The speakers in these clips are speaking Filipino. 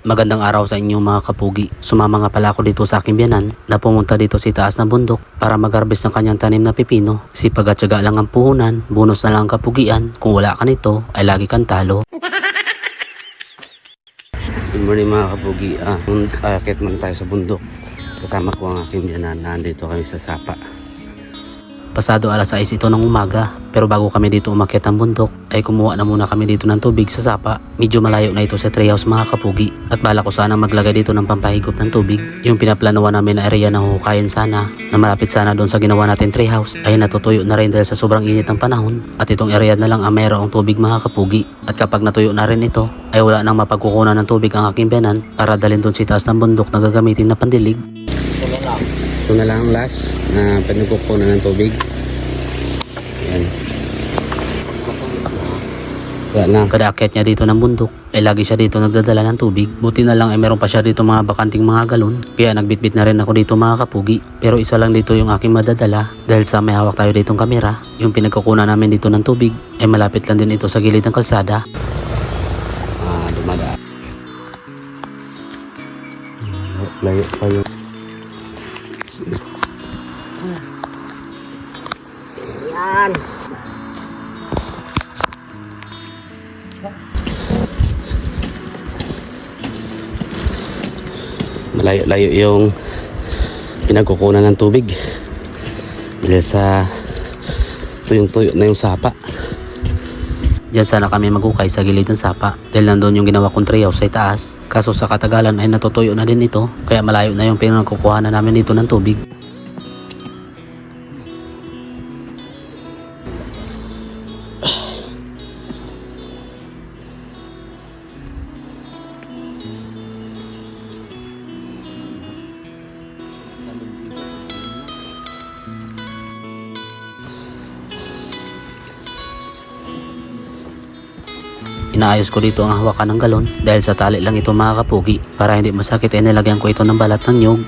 Magandang araw sa inyong mga kapugi. Sumama nga pala ako dito sa aking biyanan na pumunta dito sa taas ng bundok para mag-harvest ng kanyang tanim na pipino. Sipag at syaga lang ang puhunan, bonus na lang ang kapugian. Kung wala ka nito ay lagi kang talo. Good morning mga kapugi. Akit man tayo sa bundok. Kasama ko ang aking biyanan. Nandito kami sa sapa. Pasado alas 6 ito ng umaga, pero bago kami dito umakyat ng bundok ay kumuha na muna kami dito ng tubig sa sapa. Medyo malayo na ito sa treehouse mga kapugi at bala ko sana maglagay dito ng pampahigop ng tubig. Yung pinaplanawan namin na area na huhukayin sana na malapit sana doon sa ginawa natin treehouse ay natutuyo na rin dahil sa sobrang init ng panahon at itong area na lang ang mayroong tubig mga kapugi. At kapag natuyo na rin ito ay wala nang mapagkukunan ng tubig ang aking biyanan para dalhin doon sa taas ng bundok na gagamitin na pandilig. Ito na lang ang last na pinagkukunan ng tubig. Ayan. Wala na. Kada akyat niya dito ng bundok ay lagi siya dito nagdadala ng tubig. Buti na lang ay meron pa siya dito mga bakanting mga galon. Kaya nagbitbit na rin ako dito mga kapugi. Pero isa lang dito yung aking madadala dahil sa may hawak tayo ditong kamera. Yung pinagkukunan namin dito ng tubig ay malapit lang din ito sa gilid ng kalsada. Dumadaan. Layo pa yun. Yan. Malayo-layo yung pinagkukunan ng tubig dahil sa tuyong-tuyo na yung sapa. Diyan sana kami magukay sa gilid ng sapa dahil nandun yung ginawa kong treehouse sa itaas. Kaso sa katagalan ay natutuyo na din ito kaya malayo na yung pinagkukuhanan namin dito ng tubig. Inaayos ko dito ang hawakan ng galon dahil sa tali lang ito mga kapugi. Para hindi masakit ay nilagyan ko ito ng balat ng nyug.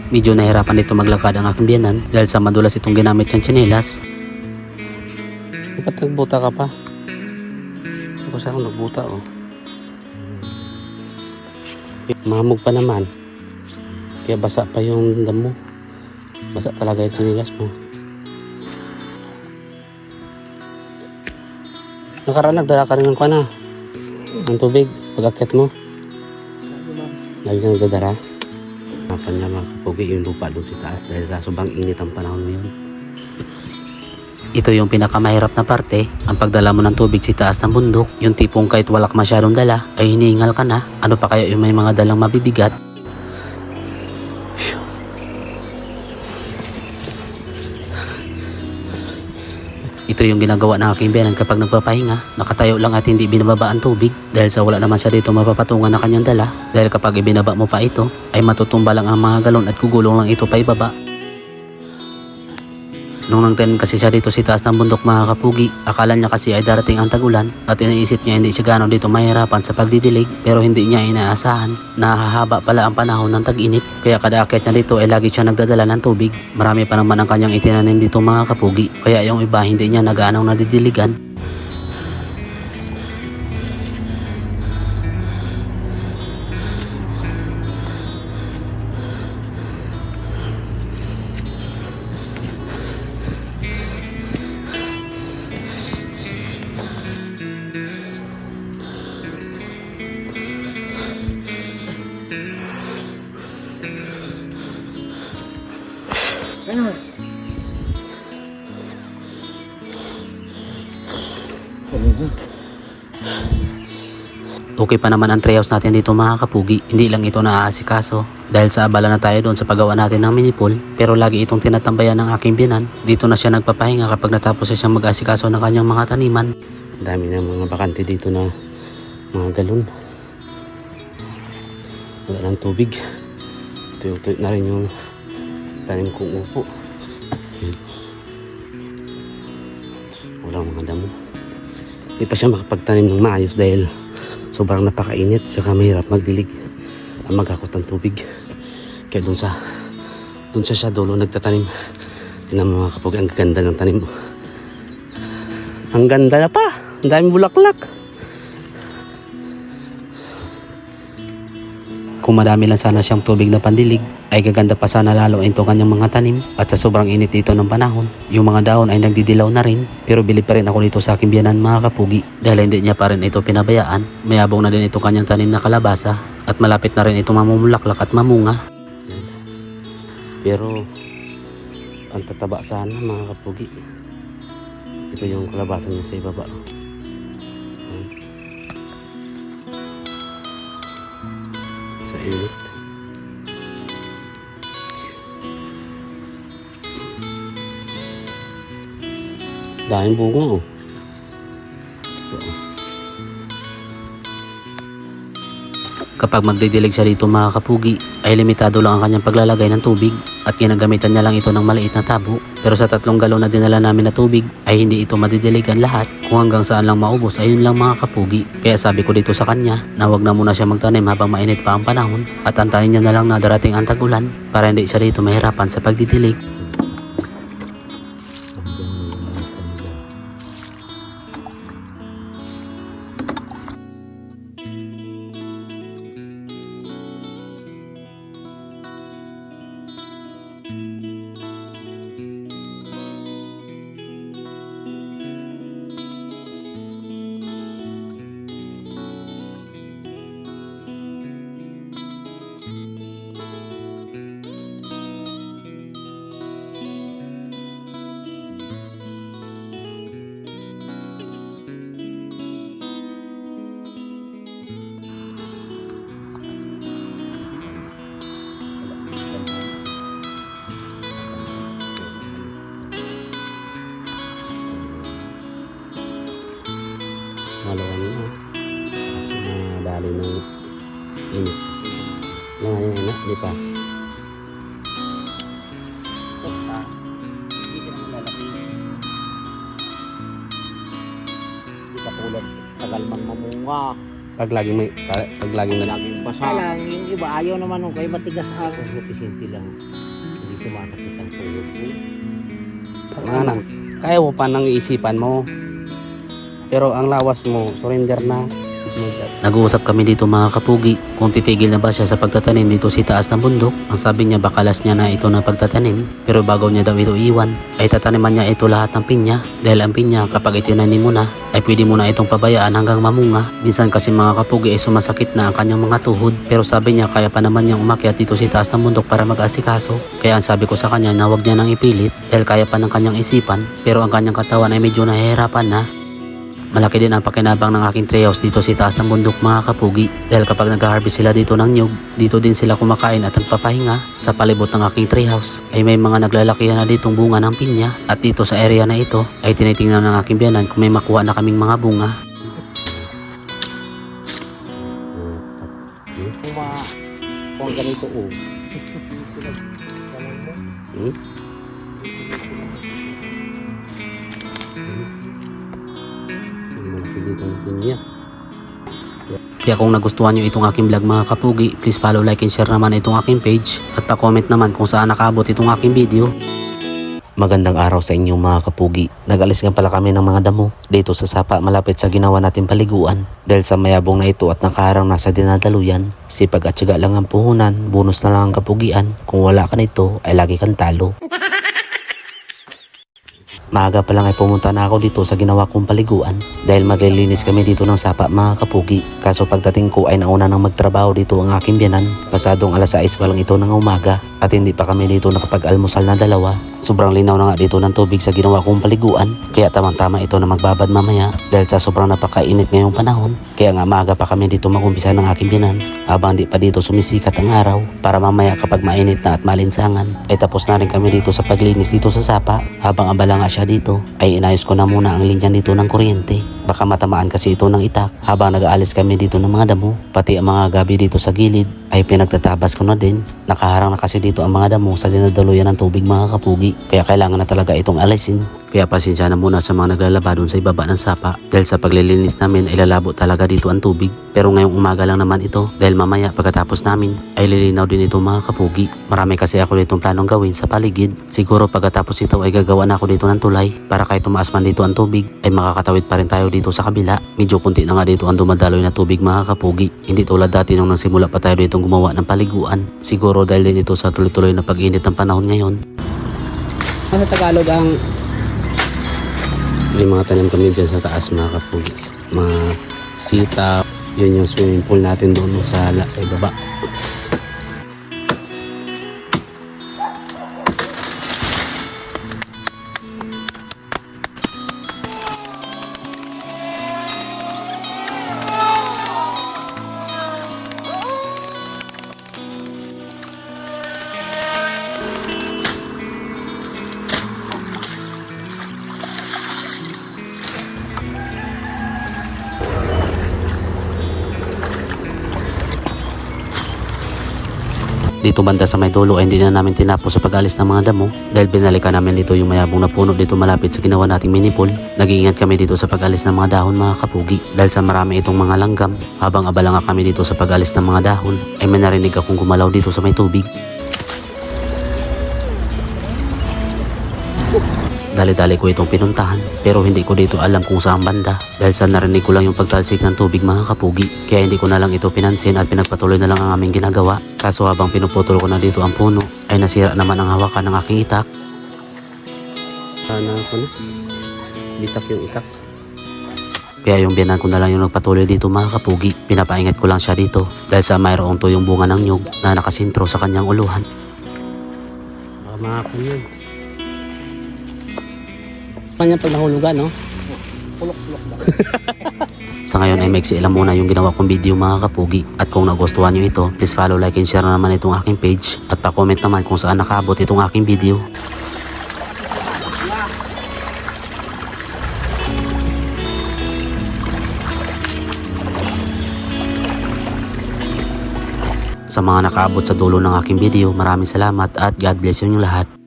Medyo nahirapan dito maglakad ang aking biyanan dahil sa madulas itong ginamit niyang tsinelas. Ba't nagbuta ka pa? Kasi ako nagbuta oh. Mahamog pa naman. Kaya basa pa yung damo. Basa talaga yung sinilas mo. Nakaraan nagdala ka rin ng kana ng tubig pag-akit mo. Lagi ka nagdadala. Napan niya mga kapugi yung lupa doon sa taas dahil sa sobrang init ang panahon ngayon. Ito yung pinakamahirap na parte, ang pagdala mo ng tubig sa taas ng bundok. Yung tipong kahit wala ka masyadong dala, ay hinihingal ka na. Ano pa kaya yung may mga dalang mabibigat? Ito yung ginagawa ng aking biyanan kapag nagpapahinga. Nakatayo lang at hindi binababa ang tubig dahil sa wala naman siya dito mapapatungan na kanyang dala. Dahil kapag ibinaba mo pa ito, ay matutumba lang ang mga galon at gugulong lang ito pa ibaba. Nung nangtanim kasi siya dito sa taas ng bundok mga kapugi, akala niya kasi ay darating ang tagulan at iniisip niya hindi siya gano'n dito mahirapan sa pagdidilig pero hindi niya inaasahan na hahaba pala ang panahon ng tag-init. Kaya kada akyat niya dito ay lagi siya nagdadala ng tubig. Marami pa naman ang kanyang itinanim dito mga kapugi kaya yung iba hindi niya nagaanong nadidiligan. Okay pa naman ang treehouse natin dito mga kapugi. Hindi lang ito naaasikaso dahil sa abala na tayo doon sa paggawa natin ng mini pool. Pero lagi itong tinatambayan ng aking biyanan. Dito na siya nagpapahinga kapag natapos siya mag-asikaso ng kanyang mga taniman. Dami ng mga bakante dito na mga galon. Wala ng tubig. Tuyo-tuyo na rin yung tanim kong upo. Walang mga damo. Hindi pa siya makapagtanim ng maayos dahil sobrang napakainit, saka mahirap magdilig. maghakot ng tubig. Kaya doon siya dulo nagtatanim. Tingnan mo mga kapogi, ang ganda ng tanim mo. Ang ganda na pa, ang daming bulaklak. Kung madami lang sana siyang tubig na pandilig, ay gaganda pa sana lalo ito kanyang mga tanim. At sa sobrang init dito ng panahon, yung mga dahon ay nagdidilaw na rin. Pero bilib pa rin ako dito sa aking biyanan mga kapugi. Dahil hindi niya pa rin ito pinabayaan. Mayabong na din ito kanyang tanim na kalabasa. At malapit na rin ito mamumulaklak at mamunga. Pero ang tataba sana mga kapugi. Ito yung kalabasa niya sa ibaba. Sa init. Daming bunga oh. Kapag magdidilig siya dito mga kapugi, ay limitado lang ang kanyang paglalagay ng tubig at ginagamitan niya lang ito ng maliit na tabo. Pero sa 3 galon na dinala namin na tubig ay hindi ito madidiligan lahat. Kung hanggang saan lang maubos ayun lang mga kapugi. Kaya sabi ko dito sa kanya na wag na muna siya magtanim habang mainit pa ang panahon at antayin niya na lang na darating ang tag-ulan para hindi siya dito mahirapan sa pagdidilig. Malawang na. Kasi nadali ng init. Langanin na, di pa. Hindi ka naman lalaki. Hindi ka tulad. Tagal man mamunga. Pag laging Basa lang, yung iba ayaw naman nung kayo matigas ako. Sufficiente lang. Hindi sumasakit ang tulog ko. Mga anak, kaya mo pa nang iisipan mo. Pero ang lawas mo, surrender na. Nag-uusap kami dito mga kapugi kung titigil na ba siya sa pagtatanim dito sa taas ng bundok. Ang sabi niya baka last niya na ito na pagtatanim, pero bago niya daw ito iwan ay tataniman niya ito lahat ng pinya. Dahil ang pinya kapag itinanim mo na ay pwede mo na itong pabayaan hanggang mamunga. Minsan kasi mga kapugi ay sumasakit na ang kanyang mga tuhod, pero sabi niya kaya pa naman niyang umakyat dito sa taas ng bundok para mag-asikaso. Kaya ang sabi ko sa kanya na huwag niya nang ipilit dahil kaya pa ng kanyang isipan, pero ang kanyang katawan ay medyo nahihirapan na. Malaki din ang pakinabang ng aking treehouse dito sa taas ng bundok mga kapugi dahil kapag nag-harvest sila dito ng nyug, dito din sila kumakain at nagpapahinga. Sa palibot ng aking treehouse ay may mga naglalakihan na ditong bunga ng pinya at dito sa area na ito ay tinitingnan ng aking biyanan kung may makuha na kaming mga bunga. Kung ganito oh. Dito ng pinya. Kaya kung nagustuhan nyo itong aking vlog mga kapugi, please follow, like, and share naman itong aking page at pa-comment naman kung saan nakaabot itong aking video. Magandang araw sa inyo mga kapugi. Nag-alis nga pala kami ng mga damo dito sa sapa malapit sa ginawa natin paliguan. Dahil sa mayabong na ito at nakaharang na sa dinadaluyan, sipag at syaga lang ang puhunan, bonus na lang ang kapugian. Kung wala ka nito ay lagi kang talo. Maaga pa lang ay pumunta na ako dito sa ginawa kong paliguan dahil maglilinis kami dito ng sapa mga kapugi. Kaso pagdating ko ay nauna nang magtrabaho dito ang aking biyanan. Pasadong alas 6 pa lang ito ng umaga at hindi pa kami dito nakapag-almusal na dalawa. Sobrang linaw na nga dito ng tubig sa ginawa kong paliguan kaya tamang-tama ito na magbabad mamaya dahil sa sobrang napakainit ngayong panahon. Kaya nga maaga pa kami dito magumpisa ng aking biyanan habang di pa dito sumisikat ang araw para mamaya kapag mainit na at malinsangan ay tapos na rin kami dito sa paglinis dito sa sapa habang abala nga siya siya dito, ay inayos ko na muna ang linya dito ng kuryente. Baka matamaan kasi ito ng itak habang nag-aalis kami dito ng mga damo. Pati ang mga gabi dito sa gilid ay pinagtatabas ko na din. Nakaharang na kasi dito ang mga damo sa dinadaluyan ng tubig mga kapugi. Kaya kailangan na talaga itong alisin. Kaya pasensya na muna sa mga naglalaba doon sa ibaba ng sapa. Dahil sa paglilinis namin ay lalabo talaga dito ang tubig. Pero ngayong umaga lang naman ito. Dahil mamaya pagkatapos namin ay lilinaw din ito mga kapugi. Marami kasi ako ditong planong gawin sa paligid. Siguro pagkatapos ito ay gagawa na ako dito ng tulay. Para kahit tumaas man dito ang tubig ay makakatawid pa rin tayo dito sa kabila. Medyo kunti na nga dito ang dumadaloy na tubig mga kapugi. Hindi tulad dati nung nagsimula pa tayo ditong gumawa ng paliguan. Siguro dahil din ito sa tuloy-tuloy na pag-init ng panahon ngayon. Sa Tagalog ang may mga tanim kami dyan sa taas mga kapugi. Mga sita. Yun yung swimming pool natin doon sa ibaba. Dito banda sa may dulo ay hindi na namin tinapos sa pag-alis ng mga damo dahil binalikan namin dito yung mayabong na puno dito malapit sa ginawa nating mini pool. Nag-iingat kami dito sa pag-alis ng mga dahon mga kapugi dahil sa marami itong mga langgam. Habang abala nga kami dito sa pag-alis ng mga dahon ay may narinig akong gumalaw dito sa may tubig. Dali-dali ko itong pinuntahan pero hindi ko dito alam kung saan banda dahil sa narinig ko lang yung pagtalsik ng tubig mga kapugi. Kaya hindi ko na lang ito pinansin at pinagpatuloy na lang ang aming ginagawa. Kaso habang pinuputol ko na dito ang puno ay nasira naman ang hawakan ng aking itak. Sana ako na bitak yung itak. Kaya yung biyanan ko na lang yung nagpatuloy dito mga kapugi. Pinapaingat ko lang siya dito dahil sa mayroong tuyong bunga ng nyug na nakasintro sa kanyang uluhan. Mga yun. Kanya pag nahulugan, no? Pulok-pulok ba? Sa ngayon ay maiksi lang muna yung ginawa kong video mga kapugi. At kung nagustuhan nyo ito, please follow, like, and share na naman itong aking page. At pa-comment naman kung saan nakaabot itong aking video. Sa mga nakaabot sa dulo ng aking video, maraming salamat at God bless yung lahat.